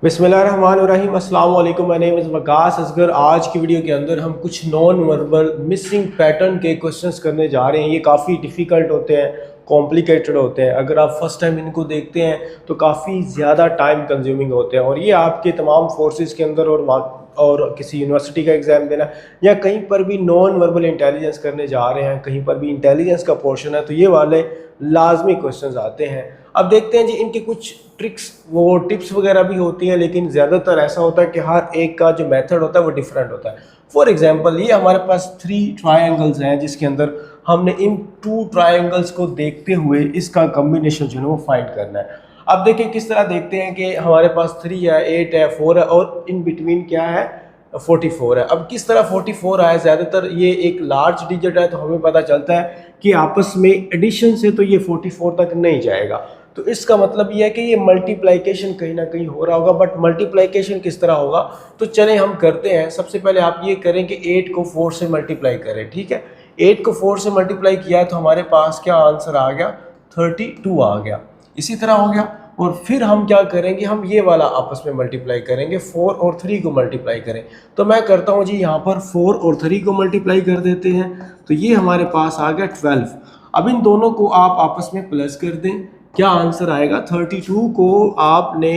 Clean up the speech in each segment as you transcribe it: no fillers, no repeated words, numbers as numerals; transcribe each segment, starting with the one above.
बिस्मिल्लाहिर्रहमानिर्रहीम अस्सलाम वालेकुम। My name is Waqas Asghar. आज की वीडियो के अंदर हम कुछ नॉन वर्बल मिसिंग पैटर्न के क्वेश्चंस करने जा रहे हैं। ये काफ़ी डिफ़िकल्ट होते हैं, कॉम्प्लिकेटेड होते हैं। अगर आप फर्स्ट टाइम इनको देखते हैं तो काफ़ी ज़्यादा टाइम कंज्यूमिंग होते हैं और ये आपके तमाम फोर्सेस के अंदर और किसी यूनिवर्सिटी का एग्ज़ाम देना या कहीं पर भी नॉन वर्बल इंटेलिजेंस करने जा रहे हैं, कहीं पर भी इंटेलिजेंस का पोर्शन है तो ये वाले लाजमी क्वेश्चंस आते हैं। अब देखते हैं जी इनके कुछ ट्रिक्स वो टिप्स वगैरह भी होती हैं, लेकिन ज़्यादातर ऐसा होता है कि हर एक का जो मेथड होता है वो डिफरेंट होता है। फॉर एग्जांपल ये हमारे पास 3 ट्रायंगल्स हैं जिसके अंदर हमने इन 2 ट्रायंगल्स को देखते हुए इसका कॉम्बिनेशन जो है वो फाइंड करना है। अब देखिए किस तरह देखते हैं कि हमारे पास 3 है, 8 है, 4 है और इन बिटवीन क्या है, 44 है। अब किस तरह 44 आया, ज़्यादातर ये एक लार्ज डिजिट है तो हमें पता चलता है कि आपस में एडिशन से तो ये 44 तक नहीं जाएगा। तो इसका मतलब ये है कि ये मल्टीप्लाइकेशन कहीं ना कहीं हो रहा होगा। बट मल्टीप्लाइकेशन किस तरह होगा तो चलें हम करते हैं। सबसे पहले आप ये करें कि 8 को 4 से मल्टीप्लाई करें। ठीक है, 8 को 4 से मल्टीप्लाई किया तो हमारे पास क्या आंसर आ गया, 32 आ गया। इसी तरह हो गया। और फिर हम क्या करेंगे, हम ये वाला आपस में मल्टीप्लाई करेंगे, 4 और 3 को मल्टीप्लाई करें। तो मैं करता हूँ जी यहाँ पर 4 और 3 को मल्टीप्लाई कर देते हैं तो ये हमारे पास आ गया 12। अब इन दोनों को आप आपस में प्लस कर दें, क्या आंसर आएगा, 32 को आपने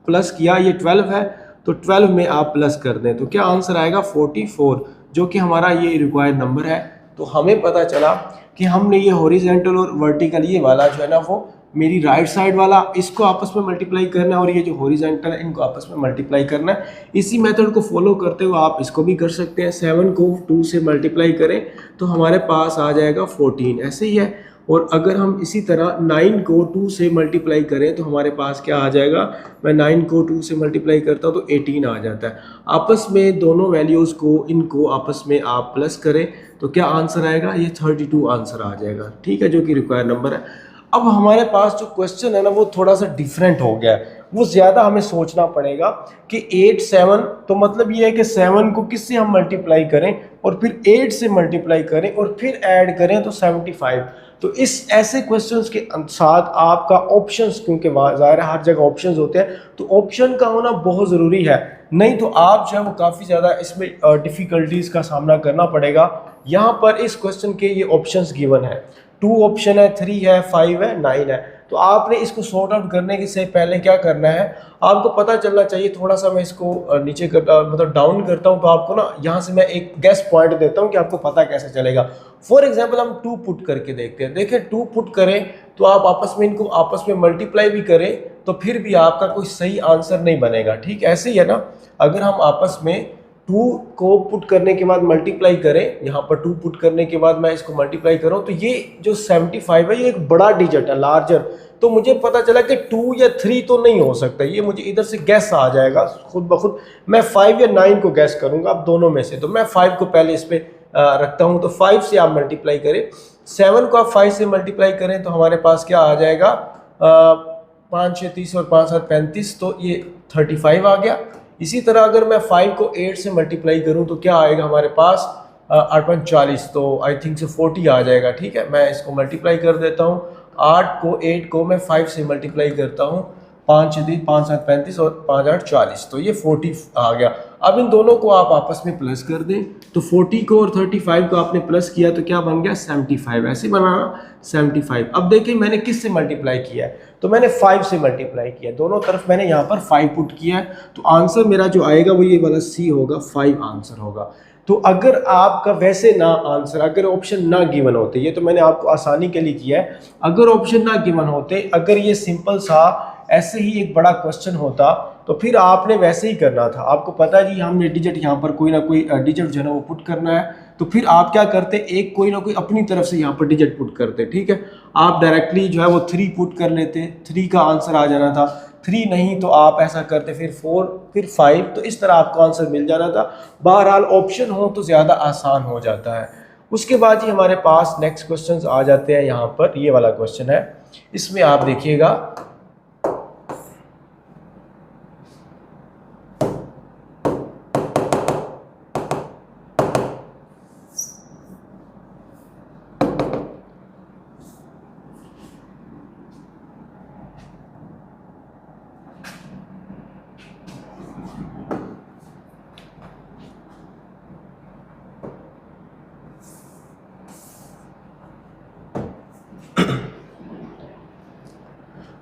प्लस किया, ये 12 है तो 12 में आप प्लस कर दें तो क्या आंसर आएगा 44, जो कि हमारा ये रिक्वायर्ड नंबर है। तो हमें पता चला कि हमने ये हॉरिजेंटल और वर्टिकल ये वाला जो है ना वो मेरी राइट साइड वाला इसको आपस में मल्टीप्लाई करना है और ये जो हॉरिजेंटल है इनको आपस में मल्टीप्लाई करना है। इसी मेथड को फॉलो करते हुए आप इसको भी कर सकते हैं। 7 को 2 से मल्टीप्लाई करें तो हमारे पास आ जाएगा 14, ऐसे ही है। और अगर हम इसी तरह 9 को 2 से मल्टीप्लाई करें तो हमारे पास क्या आ जाएगा, मैं 9 को 2 से मल्टीप्लाई करता हूँ तो 18 आ जाता है। आपस में दोनों वैल्यूज़ को इनको आपस में आप प्लस करें तो क्या आंसर आएगा, ये 32 आंसर आ जाएगा। ठीक है, जो कि रिक्वायर्ड नंबर है। अब हमारे पास जो क्वेश्चन है ना वो थोड़ा सा डिफरेंट हो गया है, वो ज़्यादा हमें सोचना पड़ेगा कि 8 7, तो मतलब ये है कि 7 को किससे हम मल्टीप्लाई करें और फिर 8 से मल्टीप्लाई करें और फिर ऐड करें तो 75। तो इस ऐसे क्वेश्चंस के साथ आपका ऑप्शंस, क्योंकि ज़ाहिर है हर जगह ऑप्शंस होते हैं तो ऑप्शन का होना बहुत ज़रूरी है, नहीं तो आप जो है वो काफ़ी ज़्यादा इसमें डिफ़िकल्टीज़ का सामना करना पड़ेगा। यहाँ पर इस क्वेश्चन के ये ऑप्शंस गिवन है, 2 ऑप्शन है, 3 है, 5 है, 9 है। तो आपने इसको सॉर्ट आउट करने के से पहले क्या करना है, आपको पता चलना चाहिए। थोड़ा सा मैं इसको नीचे करता मतलब डाउन करता हूँ तो आपको ना यहाँ से मैं एक गेस पॉइंट देता हूँ कि आपको पता कैसे चलेगा। फॉर एग्जाम्पल हम 2 पुट करके देखते हैं। देखिए 2 पुट करें तो आप आपस में इनको आपस में मल्टीप्लाई भी करें तो फिर भी आपका कोई सही आंसर नहीं बनेगा। ठीक ऐसे ही है ना, अगर हम आपस में 2 को पुट करने के बाद मल्टीप्लाई करें, यहाँ पर 2 पुट करने के बाद मैं इसको मल्टीप्लाई करूँ तो ये जो 75 है ये एक बड़ा डिजिट है, लार्जर। तो मुझे पता चला कि 2 या 3 तो नहीं हो सकता, ये मुझे इधर से गैस आ जाएगा खुद ब खुद। मैं 5 या 9 को गैस करूँगा, अब दोनों में से। तो मैं 5 को पहले इस पर रखता हूँ तो 5 से आप मल्टीप्लाई करें, 7 को आप 5 से मल्टीप्लाई करें तो हमारे पास क्या आ जाएगा, 5 6 30 और 5 7 35, तो ये 35 आ गया। इसी तरह अगर मैं 5 को 8 से मल्टीप्लाई करूं तो क्या आएगा हमारे पास, 8 5 40, तो आई थिंक से 40 आ जाएगा। ठीक है, मैं इसको मल्टीप्लाई कर देता हूं। 8 को मैं 5 से मल्टीप्लाई करता हूं, 5 6 5 7 35 और 5 8 40, तो ये 40 आ गया। अब इन दोनों को आप आपस में प्लस कर दें तो 40 को और 35 को आपने प्लस किया तो क्या बन गया 75, ऐसे बनाना 75। अब देखिए मैंने किस से मल्टीप्लाई किया है, तो मैंने 5 से मल्टीप्लाई किया, दोनों तरफ मैंने यहाँ पर 5 पुट किया है तो आंसर मेरा जो आएगा वो ये वाला सी होगा, 5 आंसर होगा। तो अगर आपका वैसे ना आंसर, अगर ऑप्शन ना गिवन होते, ये तो मैंने आपको आसानी के लिए किया है, अगर ऑप्शन ना गिवन होते, अगर ये सिंपल सा ऐसे ही एक बड़ा क्वेश्चन होता तो फिर आपने वैसे ही करना था। आपको पता है जी हमने डिजिट यहाँ पर कोई ना कोई डिजिट जो है ना वो पुट करना है, तो फिर आप क्या करते, एक कोई ना कोई अपनी तरफ से यहाँ पर डिजिट पुट करते। ठीक है, आप डायरेक्टली जो है वो 3 पुट कर लेते, 3 का आंसर आ जाना था। 3 नहीं तो आप ऐसा करते फिर 4 फिर 5, तो इस तरह आपको आंसर मिल जाना था। बहरहाल ऑप्शन हो तो ज़्यादा आसान हो जाता है। उसके बाद ही हमारे पास नेक्स्ट क्वेश्चन आ जाते हैं। यहाँ पर ये वाला क्वेश्चन है, इसमें आप देखिएगा,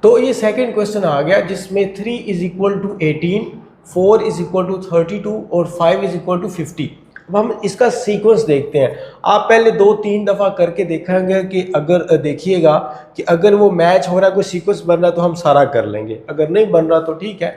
तो ये सेकंड क्वेश्चन आ गया जिसमें 3 is equal to 18, 4 is equal to 32 और 5 इज इक्वल टू 50। अब हम इसका सीक्वेंस देखते हैं। आप पहले 2-3 दफ़ा करके देखेंगे कि अगर देखिएगा कि अगर वो मैच हो रहा है, कोई सीक्वेंस बन रहा है तो हम सारा कर लेंगे, अगर नहीं बन रहा तो ठीक है।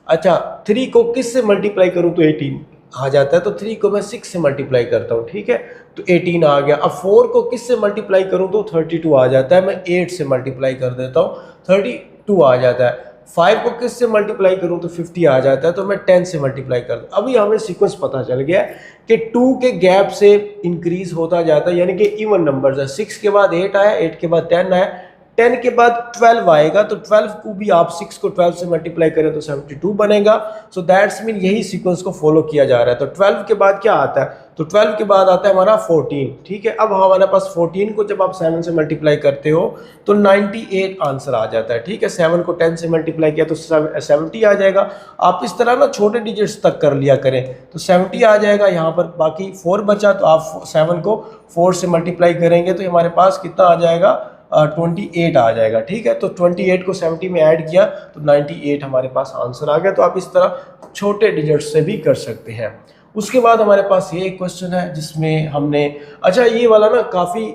अच्छा, 3 को किस से मल्टीप्लाई करूँ तो 18 आ जाता है, तो 3 को मैं 6 से मल्टीप्लाई करता हूँ, ठीक है, तो 18 आ गया। अब 4 को किस से मल्टीप्लाई करूँ तो 32 आ जाता है, मैं 8 से मल्टीप्लाई कर देता हूँ, 32 आ जाता है। 5 को किस से मल्टीप्लाई करूँ तो 50 आ जाता है, तो मैं 10 से मल्टीप्लाई कर दूँ। अभी हमें सीक्वेंस पता चल गया कि 2 के गैप से इंक्रीज होता जाता है, यानी कि इवन नंबर्स है। 6 के बाद 8 आया, 8 के बाद 10 आया, 10 के बाद 12 आएगा, तो 12 को भी आप 6 को 12 से मल्टीप्लाई करें तो 72 बनेगा। सो दैट्स मीन यही सीक्वेंस को फॉलो किया जा रहा है। तो 12 के बाद क्या आता है, तो 12 के बाद आता है हमारा 14, ठीक है। अब हमारे पास 14 को जब आप 7 से मल्टीप्लाई करते हो तो 98 आंसर आ जाता है, ठीक है। 7 को 10 से मल्टीप्लाई किया तो 70 आ जाएगा। आप इस तरह ना छोटे डिजिट्स तक कर लिया करें, तो 70 आ जाएगा। यहाँ पर बाकी 4 बचा, तो आप 7 को 4 से मल्टीप्लाई करेंगे तो हमारे पास कितना आ जाएगा, 28 आ जाएगा, ठीक है। तो 28 को 70 में ऐड किया तो 98 हमारे पास आंसर आ गया। तो आप इस तरह छोटे डिजिट से भी कर सकते हैं। उसके बाद हमारे पास ये एक क्वेश्चन है जिसमें हमने, अच्छा ये वाला ना काफ़ी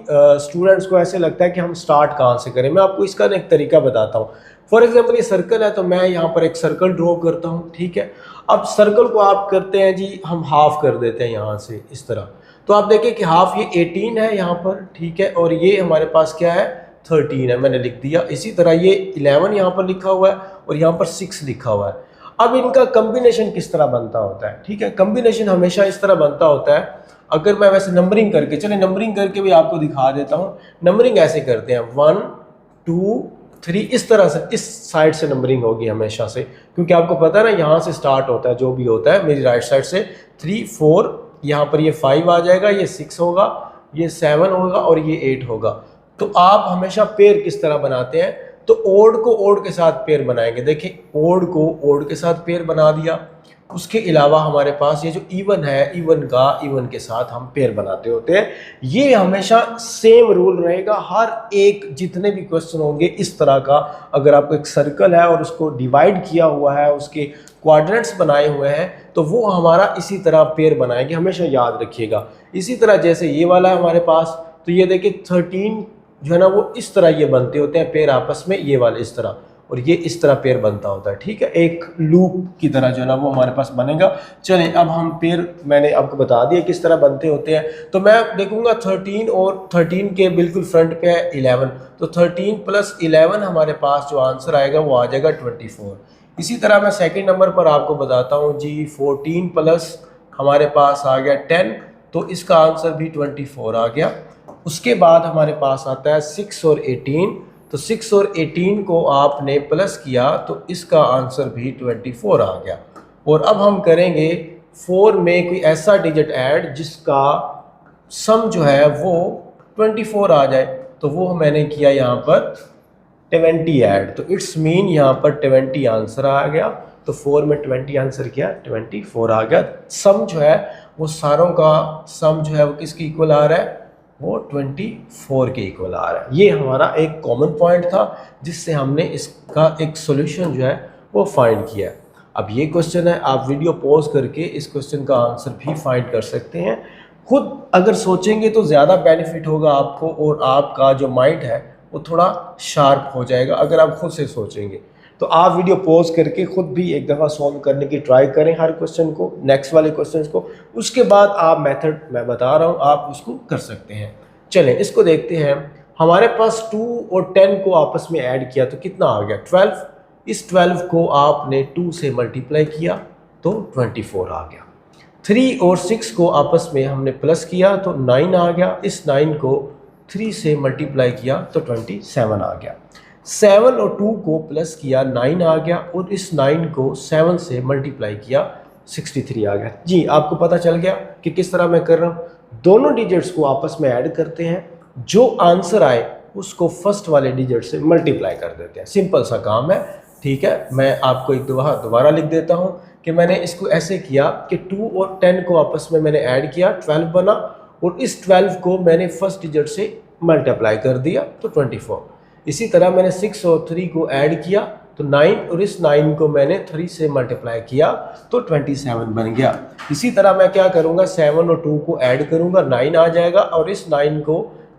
स्टूडेंट्स को ऐसे लगता है कि हम स्टार्ट कहाँ से करें। मैं आपको इसका एक तरीका बताता हूँ। फॉर एग्जाम्पल ये सर्कल है, तो मैं यहाँ पर एक सर्कल ड्रॉ करता हूँ, ठीक है। अब सर्कल को आप करते हैं जी, हम हाफ कर देते हैं यहाँ से इस तरह। तो आप देखें कि हाफ ये 18 है यहाँ पर, ठीक है, और ये हमारे पास क्या है 13 है, मैंने लिख दिया। इसी तरह ये 11 यहाँ पर लिखा हुआ है और यहाँ पर 6 लिखा हुआ है। अब इनका कम्बिनेशन किस तरह बनता होता है, ठीक है। कम्बिनेशन हमेशा इस तरह बनता होता है। अगर मैं वैसे नंबरिंग करके, चलिए नंबरिंग करके भी आपको दिखा देता हूँ। नंबरिंग ऐसे करते हैं 1 2 3, इस तरह से, इस साइड से नंबरिंग होगी हमेशा से, क्योंकि आपको पता है ना यहाँ से स्टार्ट होता है जो भी होता है। मेरी राइट साइड से 3 4, यहाँ पर ये 5 आ जाएगा, ये 6 होगा, ये 7 होगा और ये 8 होगा। तो आप हमेशा पेयर किस तरह बनाते हैं, तो ओड को ओड के साथ पेयर बनाएंगे। देखिए ओड को ओड के साथ पेयर बना दिया। उसके अलावा हमारे पास ये जो इवन है, इवन का इवन के साथ हम पेयर बनाते होते हैं। ये हमेशा सेम रूल रहेगा। हर एक जितने भी क्वेश्चन होंगे इस तरह का, अगर आपको एक सर्कल है और उसको डिवाइड किया हुआ है, उसके क्वाड्रेंट्स बनाए हुए हैं, तो वो हमारा इसी तरह पेयर बनाएंगे, हमेशा याद रखिएगा। इसी तरह जैसे ये वाला है हमारे पास, तो ये देखिए 13 जो है ना वो इस तरह ये बनते होते हैं पेयर आपस में, ये वाले इस तरह, और ये इस तरह पेयर बनता होता है, ठीक है। एक लूप की तरह जो है ना वो हमारे पास बनेगा। चलें अब हम पेयर, मैंने आपको बता दिया किस तरह बनते होते हैं। तो मैं देखूंगा 13 और 13 के बिल्कुल फ्रंट पे है 11, तो 13 + 11 हमारे पास जो आंसर आएगा वो आ जाएगा 24। इसी तरह मैं सेकेंड नंबर पर आपको बताता हूँ जी, 14 प्लस हमारे पास आ गया 10, तो इसका आंसर भी 24 आ गया। उसके बाद हमारे पास आता है 6 और 18, तो 6 और 18 को आपने प्लस किया तो इसका आंसर भी 24 आ गया। और अब हम करेंगे 4 में कोई ऐसा डिजिट ऐड जिसका सम जो है वो 24 आ जाए, तो वो मैंने किया यहाँ पर 20 ऐड, तो इट्स मीन यहाँ पर 20 आंसर आ गया। तो 4 में 20 आंसर किया, 24 आ गया। सम जो है वो सारों का सम जो है वो किसके इक्वल आ रहा है, वो 24 के इक्वल आ रहा है। ये हमारा एक कॉमन पॉइंट था जिससे हमने इसका एक सॉल्यूशन जो है वो फाइंड किया। अब ये क्वेश्चन है, आप वीडियो पॉज करके इस क्वेश्चन का आंसर भी फाइंड कर सकते हैं। खुद अगर सोचेंगे तो ज़्यादा बेनिफिट होगा आपको, और आपका जो माइंड है वो थोड़ा शार्प हो जाएगा अगर आप खुद से सोचेंगे। तो आप वीडियो पॉज करके खुद भी एक दफ़ा सॉल्व करने की ट्राई करें हर क्वेश्चन को, नेक्स्ट वाले क्वेश्चन को। उसके बाद आप मेथड मैं बता रहा हूँ आप उसको कर सकते हैं। चलें इसको देखते हैं। हमारे पास 2 और 10 को आपस में ऐड किया तो कितना आ गया 12। इस 12 को आपने 2 से मल्टीप्लाई किया तो 24 आ गया। 3 और 6 को आपस में हमने प्लस किया तो 9 आ गया। इस 9 को 3 से मल्टीप्लाई किया तो 27 आ गया। 7 और 2 को प्लस किया 9 आ गया, और इस 9 को 7 से मल्टीप्लाई किया 63 आ गया। जी आपको पता चल गया कि किस तरह मैं कर रहा हूँ। दोनों डिजिट्स को आपस में ऐड करते हैं, जो आंसर आए उसको फर्स्ट वाले डिजिट से मल्टीप्लाई कर देते हैं। सिंपल सा काम है, ठीक है। मैं आपको एक दोबारा लिख देता हूँ कि मैंने इसको ऐसे किया कि 2 और 10 को आपस में मैंने ऐड किया, 12 बना, और इस 12 को मैंने फर्स्ट डिजिट से मल्टीप्लाई कर दिया तो 24। इसी तरह मैंने 6 और 3 को ऐड किया तो 9, और इस 9 को मैंने 3 से मल्टीप्लाई किया तो 27 बन गया। इसी तरह मैं क्या करूँगा, 7 और 2 को ऐड करूँगा, 9 आ जाएगा, और इस 9 को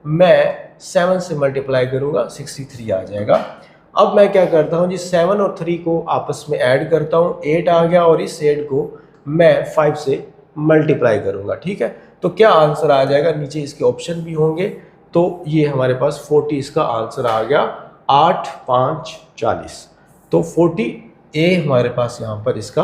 मैं 7 से मल्टीप्लाई करूँगा, 63 आ जाएगा। अब मैं क्या करता हूँ जी, 7 और 3 को आपस में ऐड करता हूँ, 8 आ गया, और इस 8 को मैं 5 से मल्टीप्लाई करूँगा। ठीक है, तो क्या आंसर आ जाएगा, नीचे इसके ऑप्शन भी होंगे, तो ये हमारे पास 40 इसका आंसर आ गया। 8 5 40, तो 40 ए हमारे पास यहाँ पर इसका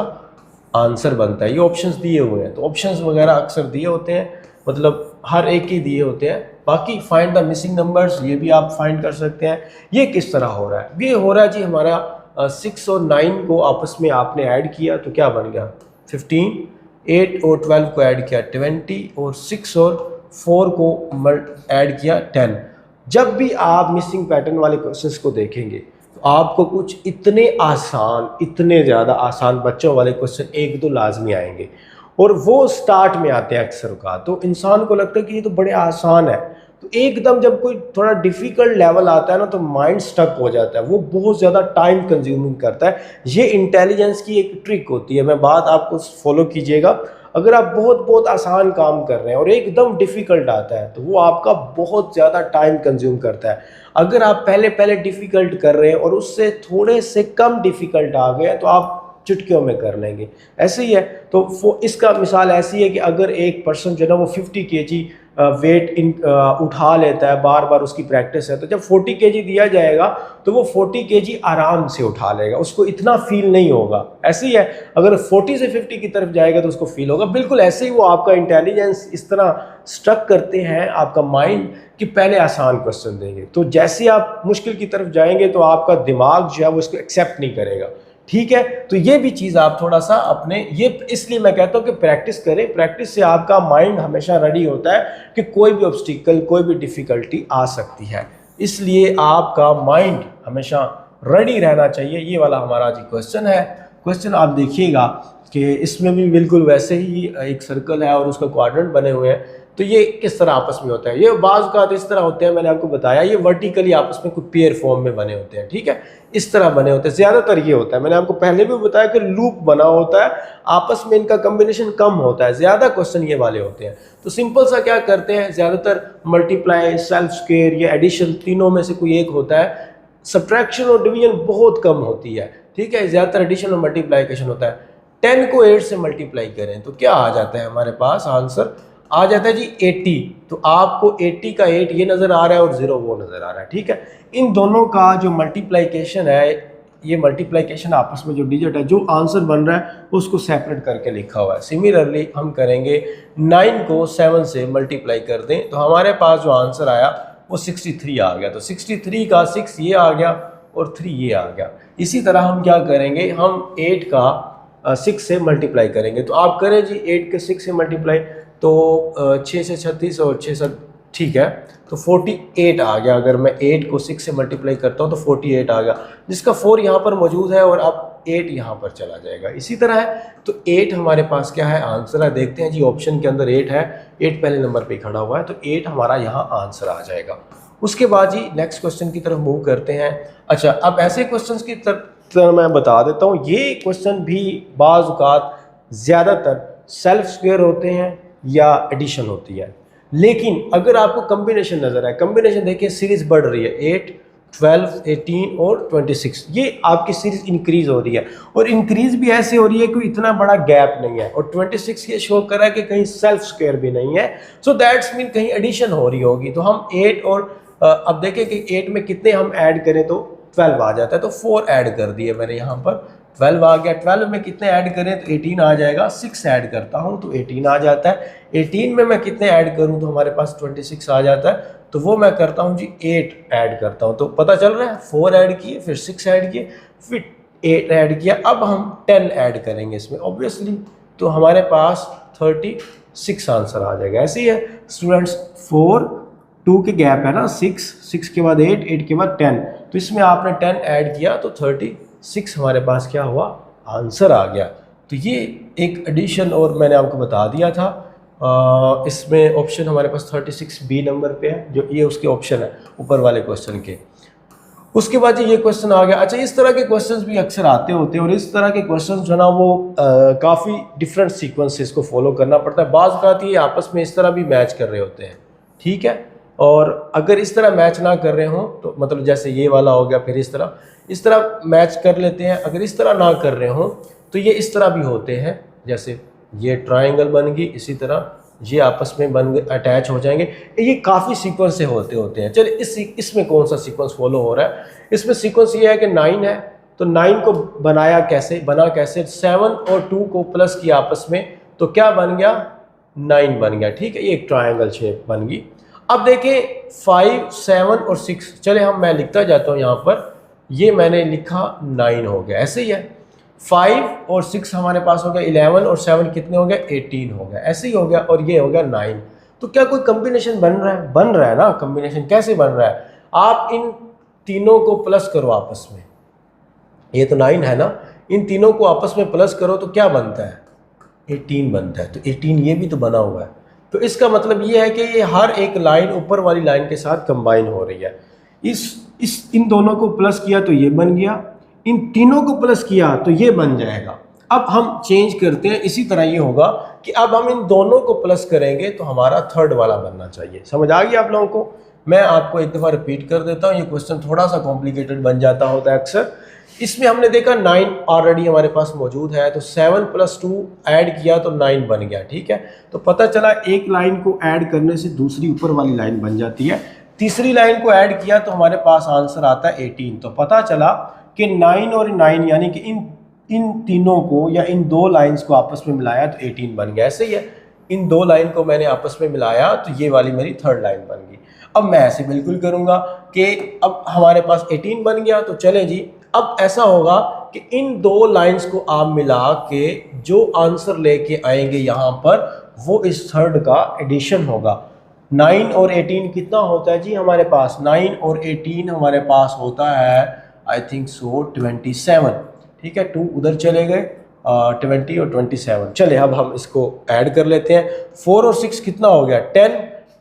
आंसर बनता है। ये ऑप्शंस दिए हुए हैं, तो ऑप्शंस वगैरह अक्सर दिए होते हैं, मतलब हर एक ही दिए होते हैं। बाकी फाइंड द मिसिंग नंबर्स, ये भी आप फाइंड कर सकते हैं। ये किस तरह हो रहा है, ये हो रहा है जी हमारा 6 और 9 को आपस में आपने ऐड किया तो क्या बन गया 15, 8 और 12 को ऐड किया 20, और 6 और 4 को ऐड किया 10। जब भी आप मिसिंग पैटर्न वाले क्वेश्चंस को देखेंगे तो आपको कुछ इतने आसान, इतने ज़्यादा आसान बच्चों वाले क्वेश्चन एक दो लाजमी आएंगे, और वो स्टार्ट में आते हैं अक्सर का, तो इंसान को लगता है कि ये तो बड़े आसान है। तो एकदम जब कोई थोड़ा डिफ़िकल्ट लेवल आता है ना तो माइंड स्टक हो जाता है, वो बहुत ज़्यादा टाइम कंज्यूमिंग करता है। ये इंटेलिजेंस की एक ट्रिक होती है, मैं बात आपको फॉलो कीजिएगा। अगर आप बहुत बहुत आसान काम कर रहे हैं और एकदम डिफ़िकल्ट आता है तो वो आपका बहुत ज़्यादा टाइम कंज्यूम करता है। अगर आप पहले पहले डिफ़िकल्ट कर रहे हैं और उससे थोड़े से कम डिफ़िकल्ट आ गए तो आप चुटकियों में कर लेंगे, ऐसे ही है। तो इसका मिसाल ऐसी है कि अगर एक पर्सन जो है ना वो 50 kg वेट उठा लेता है, बार बार उसकी प्रैक्टिस है, तो जब 40 kg दिया जाएगा तो वो 40 kg आराम से उठा लेगा, उसको इतना फील नहीं होगा। ऐसे ही है, अगर 40 से 50 की तरफ जाएगा तो उसको फील होगा। बिल्कुल ऐसे ही वो आपका इंटेलिजेंस इस तरह स्ट्रक करते हैं आपका माइंड कि पहले आसान क्वेश्चन देंगे, तो जैसे आप मुश्किल की तरफ जाएंगे तो आपका दिमाग जो है वो इसको एक्सेप्ट नहीं करेगा। ठीक है, तो ये भी चीज़ आप थोड़ा सा अपने, ये इसलिए मैं कहता हूँ कि प्रैक्टिस करें। प्रैक्टिस से आपका माइंड हमेशा रेडी होता है कि कोई भी ऑब्स्टिकल, कोई भी डिफ़िकल्टी आ सकती है, इसलिए आपका माइंड हमेशा रेडी रहना चाहिए। ये वाला हमारा जी क्वेश्चन है। क्वेश्चन आप देखिएगा कि इसमें भी बिल्कुल वैसे ही एक सर्कल है और उसका क्वाड्रेंट बने हुए हैं। तो ये किस तरह आपस में होता है, ये बाज़ का इस तरह होते हैं, मैंने आपको बताया ये वर्टिकली आपस में कुछ पेयर फॉर्म में बने होते हैं। ठीक है, इस तरह बने होते हैं, ज़्यादातर ये होता है। मैंने आपको पहले भी बताया कि लूप बना होता है, आपस में इनका कम्बिनेशन कम होता है, ज़्यादा क्वेश्चन ये वाले होते हैं। तो सिंपल सा क्या करते हैं, ज़्यादातर मल्टीप्लाई, सेल्फ स्क्वायर या एडिशन, तीनों में से कोई एक होता है। सब्ट्रैक्शन और डिवीजन बहुत कम होती है। ठीक है, ज़्यादातर एडिशन और मल्टीप्लाइकेशन होता है। 10 को 8 से मल्टीप्लाई करें तो क्या आ जाता है हमारे पास, आंसर आ जाता है जी 80। तो आपको 80 का 8 ये नज़र आ रहा है और 0 वो नज़र आ रहा है। ठीक है, इन दोनों का जो मल्टीप्लाइकेशन है, ये मल्टीप्लाइकेशन आपस में जो डिजिट है, जो आंसर बन रहा है उसको सेपरेट करके लिखा हुआ है। सिमिलरली हम करेंगे 9 को 7 से मल्टीप्लाई कर दें तो हमारे पास जो आंसर आया वो 63 आ गया। तो 63 का 6 ये आ गया और 3 ये आ गया। इसी तरह हम क्या करेंगे, हम 8 का 6 से मल्टीप्लाई करेंगे। तो आप करें जी 8 के 6 से मल्टीप्लाई, तो 6 से 36 और 6 से, ठीक है, तो 48 आ गया। अगर मैं 8 को 6 से मल्टीप्लाई करता हूँ तो 48 आ गया, जिसका 4 यहाँ पर मौजूद है और अब 8 यहाँ पर चला जाएगा। इसी तरह है, तो 8 हमारे पास क्या है, आंसर है। देखते हैं जी, ऑप्शन के अंदर 8 है, 8 पहले नंबर पे खड़ा हुआ है, तो 8 हमारा यहाँ आंसर आ जाएगा। उसके बाद जी नेक्स्ट क्वेश्चन की तरफ मूव करते हैं। अच्छा, अब ऐसे क्वेश्चन की तरह मैं बता देता हूँ, ये क्वेश्चन भी बाज़ औक़ात ज़्यादातर सेल्फ स्क्वायर होते हैं या एडिशन होती है, लेकिन अगर आपको कम्बिनेशन नज़र आए, कम्बिनेशन देखिए सीरीज़ बढ़ रही है, 8, 12, 18 और 26, ये आपकी सीरीज़ इंक्रीज़ हो रही है, और इंक्रीज़ भी ऐसे हो रही है कि इतना बड़ा गैप नहीं है, और 26 ये शो कर रहा है कि कहीं सेल्फ स्क्वायर भी नहीं है, सो दैट्स मीन कहीं एडिशन हो रही होगी। तो हम 8 और अब देखें कि 8 में कितने हम ऐड करें तो 12 आ जाता है, तो 4 ऐड कर दिए मैंने यहाँ पर, 12 आ गया। 12 में कितने ऐड करें तो 18 आ जाएगा, 6 ऐड करता हूँ तो 18 आ जाता है। 18 में मैं कितने ऐड करूँ तो हमारे पास 26 आ जाता है, तो वो मैं करता हूँ जी 8 ऐड करता हूँ। तो पता चल रहा है, 4 ऐड किए, फिर 6 ऐड किए, फिर 8 ऐड किया, अब हम 10 ऐड करेंगे इसमें ऑब्वियसली, तो हमारे पास 36 आंसर आ जाएगा। ऐसे ही है स्टूडेंट्स, 4, 2 के गैप है ना, 6 के बाद 8, 8 के बाद 10, तो इसमें आपने 10 ऐड किया तो 36 हमारे पास क्या हुआ, आंसर आ गया। तो ये एक एडिशन, और मैंने आपको बता दिया था इसमें ऑप्शन हमारे पास 36 बी नंबर पे है, जो ये उसके ऑप्शन है ऊपर वाले क्वेश्चन के। उसके बाद ये क्वेश्चन आ गया। अच्छा, इस तरह के क्वेश्चंस भी अक्सर आते होते हैं और इस तरह के क्वेश्चंस जो है ना वो काफ़ी डिफरेंट सीक्वेंसेस को फॉलो करना पड़ता है। बाज़ बात ये आपस में इस तरह भी मैच कर रहे होते हैं, ठीक है। और अगर इस तरह मैच ना कर रहे हों तो मतलब जैसे ये वाला हो गया, फिर इस तरह मैच कर लेते हैं। अगर इस तरह ना कर रहे हों तो ये इस तरह भी होते हैं, जैसे ये ट्राइंगल बन गई, इसी तरह ये आपस में बन अटैच हो जाएंगे। ये काफ़ी सीक्वेंस से होते हैं। चलिए इसमें कौन सा सीक्वेंस फॉलो हो रहा है? इसमें सीक्वेंस ये है कि 9 है, तो 9 को बना कैसे 7 और 2 को प्लस किया आपस में, तो क्या बन गया? 9 बन गया, ठीक है। ये एक ट्रायंगल शेप बन गई। अब देखें 5, 7 और 6, चले मैं लिखता जाता हूँ यहाँ पर। ये मैंने लिखा 9 हो गया, ऐसे ही है। 5 और 6 हमारे पास हो गया 11 और 7 कितने हो गए? 18 हो गया, ऐसे ही हो गया। और ये हो गया 9। तो क्या कोई कॉम्बिनेशन बन रहा है? बन रहा है ना। कॉम्बिनेशन कैसे बन रहा है? आप इन तीनों को प्लस करो आपस में, ये तो 9 है ना, इन तीनों को आपस में प्लस करो तो क्या बनता है? 18 बनता है। तो 18 ये भी तो बना हुआ है। तो इसका मतलब ये है कि ये हर एक लाइन ऊपर वाली लाइन के साथ कंबाइन हो रही है। इन दोनों को प्लस किया तो ये बन गया, इन तीनों को प्लस किया तो ये बन जाएगा। अब हम चेंज करते हैं, इसी तरह ये होगा कि अब हम इन दोनों को प्लस करेंगे तो हमारा थर्ड वाला बनना चाहिए। समझ आ गई आप लोगों को? मैं आपको एक दफ़ा रिपीट कर देता हूँ, ये क्वेश्चन थोड़ा सा कॉम्प्लिकेटेड बन जाता होता है अक्सर। इसमें हमने देखा 9 ऑलरेडी हमारे पास मौजूद है, तो 7 + 2 ऐड किया तो 9 बन गया, ठीक है। तो पता चला एक लाइन को ऐड करने से दूसरी ऊपर वाली लाइन बन जाती है। तीसरी लाइन को ऐड किया तो हमारे पास आंसर आता है 18। तो पता चला कि 9 और 9 यानी कि इन तीनों को या इन दो लाइंस को आपस में मिलाया तो 18 बन गया। ऐसे ही है, इन दो लाइन को मैंने आपस में मिलाया तो ये वाली मेरी थर्ड लाइन बन गई। अब मैं ऐसे बिल्कुल करूँगा कि अब हमारे पास 18 बन गया। तो चले जी, अब ऐसा होगा कि इन दो लाइंस को आप मिला के जो आंसर लेके आएंगे यहाँ पर, वो इस थर्ड का एडिशन होगा। 9 और 18 कितना होता है जी हमारे पास? 9 और 18 हमारे पास होता है आई थिंक सो 27, ठीक है। 2 उधर चले गए, 20 और 27। चले अब हम इसको ऐड कर लेते हैं। 4 और 6 कितना हो गया?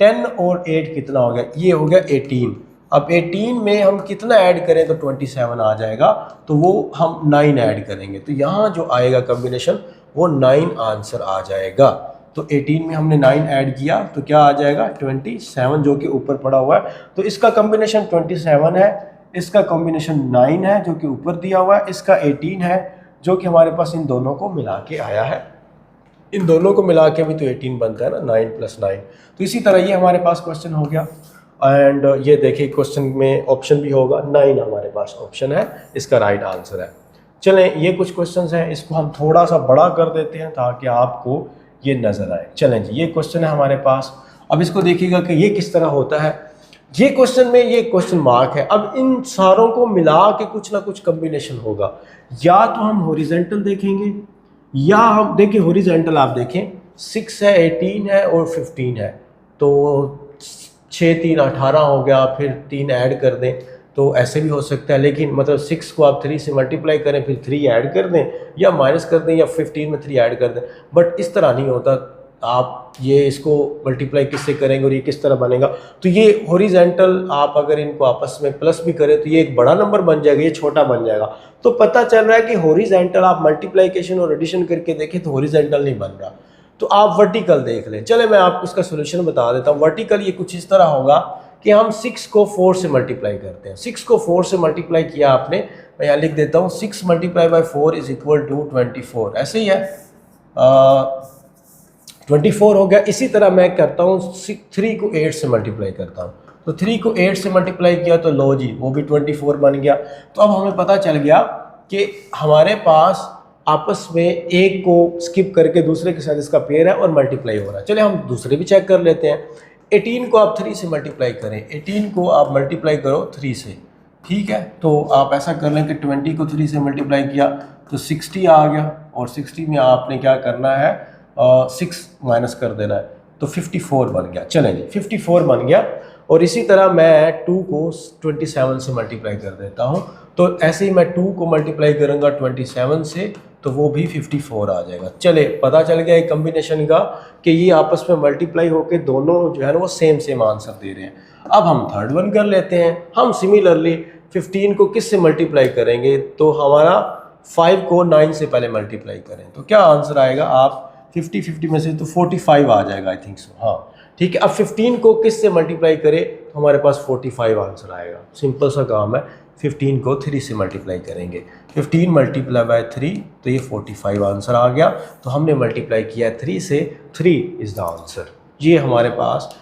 10 और 8 कितना हो गया? ये हो गया 18। अब 18 में हम कितना ऐड करें तो 27 आ जाएगा, तो वो हम 9 ऐड करेंगे तो यहाँ जो आएगा कॉम्बिनेशन वो 9 आंसर आ जाएगा। तो 18 में हमने 9 ऐड किया तो क्या आ जाएगा? 27, जो कि ऊपर पड़ा हुआ है। तो इसका कॉम्बिनेशन 27 है, इसका कॉम्बिनेशन 9 है जो कि ऊपर दिया हुआ है, इसका 18 है जो कि हमारे पास इन दोनों को मिला के आया है। इन दोनों को मिला के भी तो 18 बनता है ना, 9 + 9। तो इसी तरह ये हमारे पास क्वेश्चन हो गया। एंड ये देखिए क्वेश्चन में ऑप्शन भी होगा, 9 हमारे पास ऑप्शन है, इसका राइट आंसर है। चलें, ये कुछ क्वेश्चंस हैं, इसको हम थोड़ा सा बड़ा कर देते हैं ताकि आपको ये नज़र आए। चलें जी, ये क्वेश्चन है हमारे पास। अब इसको देखिएगा कि ये किस तरह होता है। ये क्वेश्चन में ये क्वेश्चन मार्क है। अब इन सारों को मिला के कुछ ना कुछ कम्बिनेशन होगा। या तो हम हॉरिजॉन्टल देखेंगे या हम देखिए हॉरिजॉन्टल, आप देखें 6 है, 18 है और 15 है, तो 6 3 18 हो गया, फिर 3 ऐड कर दें तो ऐसे भी हो सकता है। लेकिन मतलब 6 को आप 3 से मल्टीप्लाई करें, फिर 3 ऐड कर दें या माइनस कर दें, या 15 में 3 ऐड कर दें। बट इस तरह नहीं होता। आप ये इसको मल्टीप्लाई किससे करेंगे और ये किस तरह बनेगा? तो ये हॉरिजॉन्टल आप अगर इनको आपस में प्लस भी करें तो ये एक बड़ा नंबर बन जाएगा, ये छोटा बन जाएगा। तो पता चल रहा है कि हॉरिजॉन्टल आप मल्टीप्लिकेशन और एडिशन करके देखें तो हॉरिजॉन्टल नहीं बन रहा। तो आप वर्टिकल देख लें। चले मैं आपको इसका सोल्यूशन बता देता हूँ। वर्टिकल ये कुछ इस तरह होगा कि हम 6 को 4 से मल्टीप्लाई करते हैं। 6 को 4 से मल्टीप्लाई किया आपने, मैं यहाँ लिख देता हूँ 6 × 4 = 24। ऐसे ही है, 24 हो गया। इसी तरह मैं करता हूँ 3 को 8 से मल्टीप्लाई करता हूँ, तो 3 को 8 से मल्टीप्लाई किया तो लो जी वो भी 24 बन गया। तो अब हमें पता चल गया कि हमारे पास आपस में एक को स्किप करके दूसरे के साथ इसका पेयर है और मल्टीप्लाई हो रहा है। चले हम दूसरे भी चेक कर लेते हैं। 18 को आप 3 से मल्टीप्लाई करें, 18 को आप मल्टीप्लाई करो 3 से, ठीक है। तो आप ऐसा कर लें कि 20 को 3 से मल्टीप्लाई किया तो 60 आ गया, और 60 में आपने क्या करना है, 6 माइनस कर देना है, तो 54 बन गया। चलें जी, 54 बन गया। और इसी तरह मैं 2 को 27 से मल्टीप्लाई कर देता हूँ, तो ऐसे ही मैं 2 को मल्टीप्लाई करूँगा 27 से, तो वो भी 54 आ जाएगा। चले, पता चल गया एक कम्बिनेशन का कि ये आपस में मल्टीप्लाई होकर दोनों जो है ना वो सेम आंसर दे रहे हैं। अब हम थर्ड वन कर लेते हैं। हम सिमिलरली 15 को किस से मल्टीप्लाई करेंगे, तो हमारा 5 को 9 से पहले मल्टीप्लाई करें तो क्या आंसर आएगा, आप 50 में से तो 45 आ जाएगा आई थिंक सो। हाँ ठीक है, अब 15 को किस से मल्टीप्लाई करें तो हमारे पास 45 आंसर आएगा। सिंपल सा काम है, 15 को 3 से मल्टीप्लाई करेंगे, 15 मल्टीप्लाई बाय 3 तो ये 45 आंसर आ गया। तो हमने मल्टीप्लाई किया 3 से, 3 इज़ द आंसर। ये हमारे पास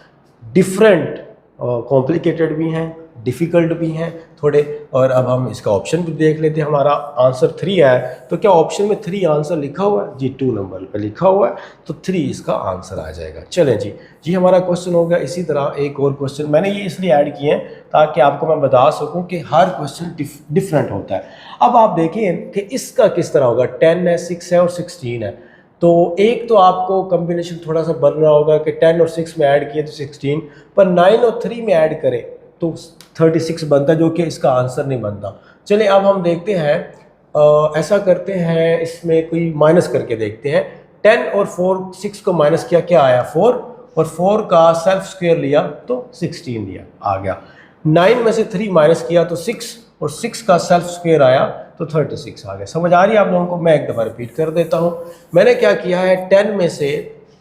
डिफरेंट कॉम्प्लिकेटेड भी हैं, डिफ़िकल्ट भी हैं थोड़े। और अब हम इसका ऑप्शन भी देख लेते हैं। हमारा आंसर 3 है, तो क्या ऑप्शन में 3 आंसर लिखा हुआ है जी, 2 नंबर पे लिखा हुआ है, तो 3 इसका आंसर आ जाएगा। चलें जी हमारा क्वेश्चन हो गया। इसी तरह एक और क्वेश्चन मैंने ये इसलिए ऐड किए हैं ताकि आपको मैं बता सकूं कि हर क्वेश्चन डिफरेंट होता है। अब आप देखिए कि इसका किस तरह होगा, 10 है, 6 है और 16 है। तो एक तो आपको कम्बिनेशन थोड़ा सा बन रहा होगा कि 10 और 6 में ऐड किए तो 16, पर 9 और 3 में ऐड करें तो 36 बनता, जो कि इसका आंसर नहीं बनता। चलिए अब हम देखते हैं, ऐसा करते हैं, इसमें कोई माइनस करके देखते हैं। 10 और 4, 6 को माइनस किया, क्या आया 4, और 4 का सेल्फ स्क्वायर लिया तो 16 लिया, आ गया। 9 में से 3 माइनस किया तो 6, और 6 का सेल्फ स्क्वायर आया तो 36 आ गया। समझ आ रही है आप लोगों को? मैं एक दफ़ा रिपीट कर देता हूँ। मैंने क्या किया है, 10 में से,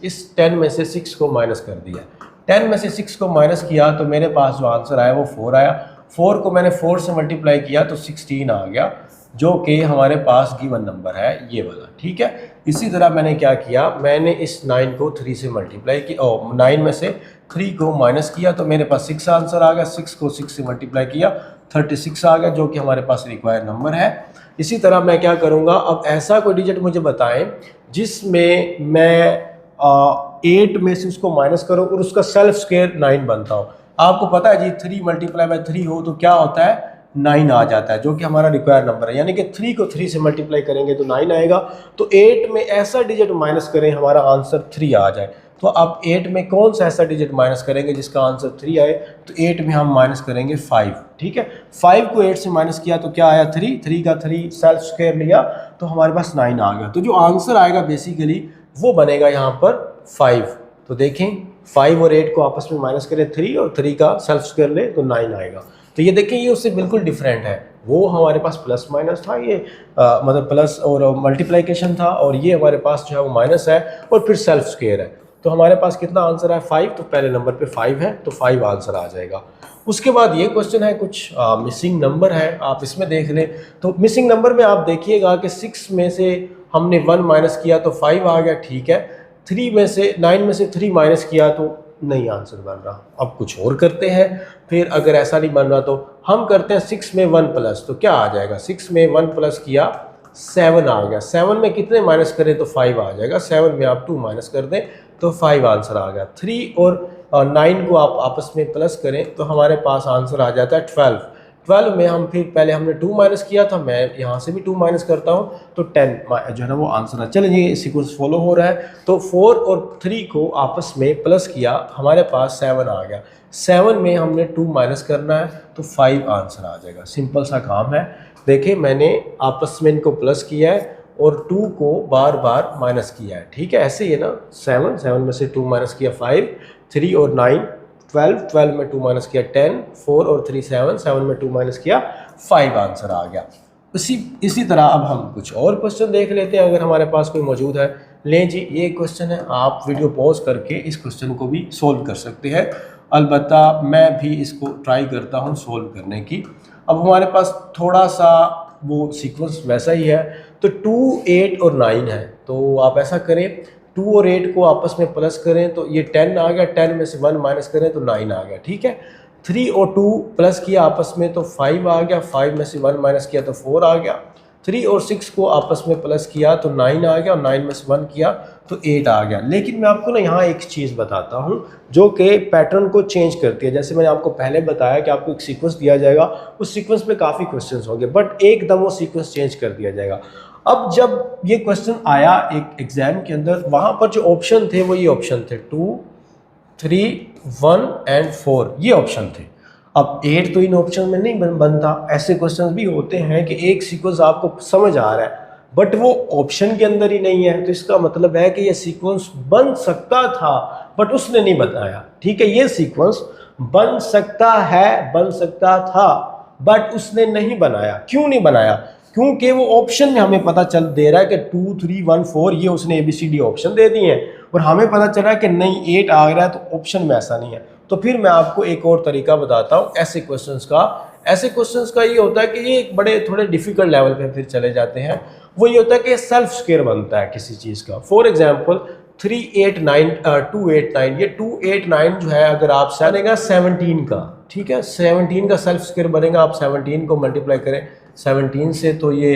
इस 10 में से 6 को माइनस कर दिया। 10 में से 6 को माइनस किया तो मेरे पास जो आंसर आया वो 4 आया। 4 को मैंने 4 से मल्टीप्लाई किया तो 16 आ गया, जो कि हमारे पास गिवन नंबर है ये वाला। ठीक है, इसी तरह मैंने क्या किया, मैंने इस 9 को 3 से मल्टीप्लाई किया, 9 में से 3 को माइनस किया तो मेरे पास 6 आंसर आ गया। 6 को 6 से मल्टीप्लाई किया, 36 आ गया, जो कि हमारे पास रिक्वायर्ड नंबर है। इसी तरह मैं क्या करूँगा, अब ऐसा कोई डिजिट मुझे बताएं जिसमें मैं 8 में से उसको माइनस करो और उसका सेल्फ स्क्वायर 9 बनता हो। आपको पता है जी, 3 मल्टीप्लाई बाय 3 हो तो क्या होता है, 9 आ जाता है, जो कि हमारा रिक्वायर्ड नंबर है। यानी कि 3 को 3 से मल्टीप्लाई करेंगे तो 9 आएगा। तो 8 में ऐसा डिजिट माइनस करें हमारा आंसर 3 आ जाए। तो अब 8 में कौन सा ऐसा डिजिट माइनस करेंगे जिसका आंसर 3 आए, तो 8 में हम माइनस करेंगे 5। ठीक है, 5 को 8 से माइनस किया तो क्या आया 3, 3 का 3 सेल्फ स्क्वायर लिया तो हमारे पास 9 आ गया। तो जो आंसर आएगा बेसिकली वो बनेगा यहाँ पर 5। तो देखें, 5 और 8 को आपस में माइनस करें 3, और 3 का सेल्फ स्क्वायर ले तो 9 आएगा। तो ये देखें, ये उससे बिल्कुल डिफरेंट है। वो हमारे पास प्लस माइनस था, ये मतलब प्लस और मल्टीप्लिकेशन था, और ये हमारे पास जो है वो माइनस है और फिर सेल्फ स्क्वायर है। तो हमारे पास कितना आंसर है 5, तो पहले नंबर पे 5 है तो 5 आंसर आ जाएगा। उसके बाद ये क्वेश्चन है, कुछ मिसिंग नंबर है, आप इसमें देख लें। तो मिसिंग नंबर में आप देखिएगा कि 6 में से हमने 1 माइनस किया तो 5 आ गया, ठीक है। 9 में से 3 माइनस किया तो नहीं आंसर बन रहा। अब कुछ और करते हैं, फिर अगर ऐसा नहीं बन रहा तो हम करते हैं 6 में 1 प्लस, तो क्या आ जाएगा, 6 में 1 प्लस किया 7 आ गया। 7 में कितने माइनस करें तो 5 आ जाएगा। 7 में आप 2 माइनस कर दें तो 5 आंसर आ गया। 3 और 9 को आप आपस में प्लस करें तो हमारे पास आंसर आ जाता है 12। 12 में हम फिर पहले हमने 2 माइनस किया था, मैं यहाँ से भी 2 माइनस करता हूँ तो 10 जो है ना वो आंसर है। चलिए ये सीक्वेंस फॉलो हो रहा है। तो 4 और 3 को आपस में प्लस किया, हमारे पास 7 आ गया। 7 में हमने 2 माइनस करना है तो 5 आंसर आ जाएगा। सिंपल सा काम है। देखिए मैंने आपस में इनको प्लस किया है और 2 को बार बार माइनस किया है, ठीक है। ऐसे ही है ना, 7 में से 2 माइनस किया 5, 3 और 9 12 में 2 माइनस किया 10, 4 और 3 7 में 2 माइनस किया 5 आंसर आ गया। इसी तरह अब हम कुछ और क्वेश्चन देख लेते हैं अगर हमारे पास कोई मौजूद है। लें जी, ये क्वेश्चन है, आप वीडियो पॉज करके इस क्वेश्चन को भी सोल्व कर सकते हैं। अलबत्ता मैं भी इसको ट्राई करता हूँ सोल्व करने की। अब हमारे पास थोड़ा सा वो सीक्वेंस वैसा ही है। तो 2, 8 और 9 है, तो आप ऐसा करें 2 और 8 को आपस में प्लस करें तो ये 10 आ गया। 10 में से 1 माइनस करें तो 9 आ गया, ठीक है। 3 और 2 प्लस किया आपस में तो 5 आ गया। 5 में से 1 माइनस किया तो 4 आ गया। 3 और 6 को आपस में प्लस किया तो 9 आ गया, और 9 में से 1 किया तो 8 आ गया। लेकिन मैं आपको ना यहाँ एक चीज़ बताता हूँ जो कि पैटर्न को चेंज करती है। जैसे मैंने आपको पहले बताया कि आपको एक सीक्वेंस दिया जाएगा, उस सीक्वेंस में काफ़ी क्वेश्चंस होंगे, बट एकदम वो सीक्वेंस चेंज कर दिया जाएगा। अब जब ये क्वेश्चन आया एक एग्जाम के अंदर, वहाँ पर जो ऑप्शन थे वो ये ऑप्शन थे 2, 3, 1 एंड 4, ये ऑप्शन थे। अब 8 तो इन ऑप्शन में नहीं बनता। ऐसे क्वेश्चंस भी होते हैं कि एक सीक्वेंस आपको समझ आ रहा है बट वो ऑप्शन के अंदर ही नहीं है, तो इसका मतलब है कि ये सीक्वेंस बन सकता था बट उसने नहीं बताया, ठीक है। ये सीक्वेंस बन सकता है, बन सकता था, बट उसने नहीं बनाया। क्यों नहीं बनाया? क्योंकि वो ऑप्शन में हमें पता चल दे रहा है कि 2 3 1 4 ये उसने ABCD ऑप्शन दे दिए हैं, और हमें पता चल रहा है कि नहीं 8 आ रहा है, तो ऑप्शन में ऐसा नहीं है। तो फिर मैं आपको एक और तरीका बताता हूँ ऐसे क्वेश्चंस का। ऐसे क्वेश्चंस का ये होता है कि ये एक बड़े थोड़े डिफिकल्ट लेवल पे फिर चले जाते हैं। वो ये होता है कि सेल्फ स्क्वायर बनता है किसी चीज़ का। फॉर एग्जाम्पल 389 289, ये 289 जो है अगर आप बनेगा 17 का, ठीक है, 17 का सेल्फ स्क्वायर बनेगा। आप 17 को मल्टीप्लाई करें 17 से, तो ये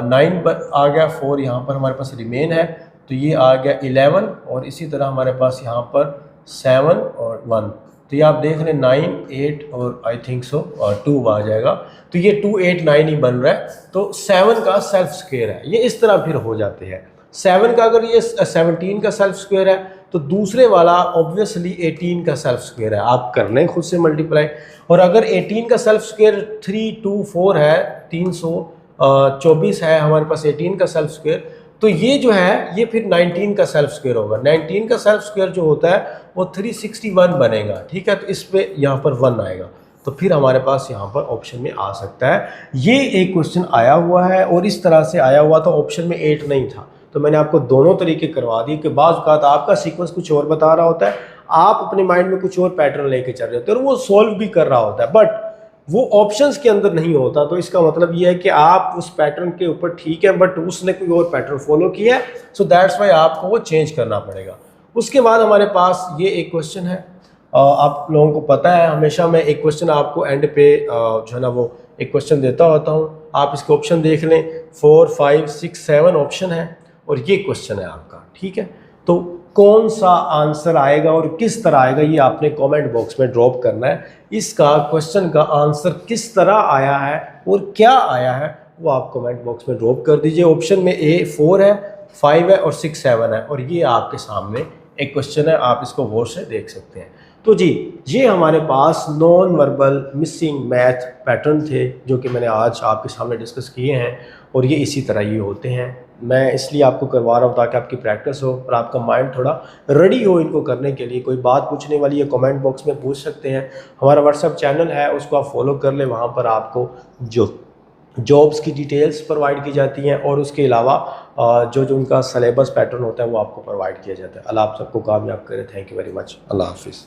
9 पर आ गया, 4 यहाँ पर हमारे पास रिमेन है, तो ये आ गया 11, और इसी तरह हमारे पास यहाँ पर 7 और 1, तो ये आप देख रहे हैं 9 8 और आई थिंक सो और 2 आ जाएगा, तो ये 289 ही बन रहा है। तो 7 का सेल्फ स्क्वायर है। ये इस तरह फिर हो जाते हैं। 7 का अगर ये 17 का सेल्फ स्क्वायर है, तो दूसरे वाला ऑब्वियसली 18 का सेल्फ स्क्वायर है। आप कर लें खुद से मल्टीप्लाई। और अगर 18 का सेल्फ स्क्वायर 324 है, 324 है हमारे पास 18 का सेल्फ स्क्वायर, तो ये जो है ये फिर 19 का सेल्फ स्क्वायर होगा। 19 का सेल्फ स्क्वायर जो होता है वो 361 बनेगा, ठीक है, तो इस पे यहाँ पर 1 आएगा, तो फिर हमारे पास यहाँ पर ऑप्शन में आ सकता है। ये एक क्वेश्चन आया हुआ है और इस तरह से आया हुआ था, ऑप्शन में 8 नहीं था, तो मैंने आपको दोनों तरीके करवा दिए कि बाज़ औक़ात आपका सीक्वेंस कुछ और बता रहा होता है, आप अपने माइंड में कुछ और पैटर्न लेके चल रहे होते हैं और वो सॉल्व भी कर रहा होता है, बट वो ऑप्शंस के अंदर नहीं होता। तो इसका मतलब ये है कि आप उस पैटर्न के ऊपर ठीक है, बट उसने कोई और पैटर्न फॉलो किया है, सो दैट्स वाई आपको वो चेंज करना पड़ेगा। उसके बाद हमारे पास ये एक क्वेश्चन है, आप लोगों को पता है हमेशा मैं एक क्वेश्चन आपको एंड पे जो है ना वो एक क्वेश्चन देता होता हूँ। आप इसके ऑप्शन देख लें, 4 5 6 7 ऑप्शन है और ये क्वेश्चन है आपका, ठीक है। तो कौन सा आंसर आएगा और किस तरह आएगा ये आपने कमेंट बॉक्स में ड्रॉप करना है। इसका क्वेश्चन का आंसर किस तरह आया है और क्या आया है वो आप कमेंट बॉक्स में ड्रॉप कर दीजिए। ऑप्शन में A 4 है, 5 है और 6 7 है, और ये आपके सामने एक क्वेश्चन है, आप इसको गौर से देख सकते हैं। तो जी ये हमारे पास non verbal missing math pattern थे जो कि मैंने आज आपके सामने डिस्कस किए हैं, और ये इसी तरह ये होते हैं। मैं इसलिए आपको करवा रहा हूँ ताकि आपकी प्रैक्टिस हो और आपका माइंड थोड़ा रेडी हो इनको करने के लिए। कोई बात पूछने वाली है कमेंट बॉक्स में पूछ सकते हैं। हमारा व्हाट्सएप चैनल है उसको आप फॉलो कर लें, वहाँ पर आपको जो जॉब्स की डिटेल्स प्रोवाइड की जाती हैं और उसके अलावा जो जो उनका सिलेबस पैटर्न होता है वो आपको प्रोवाइड किया जाता है। अल्लाह आप सबको कामयाब करे। Thank you very much. अल्लाह हाफिज़।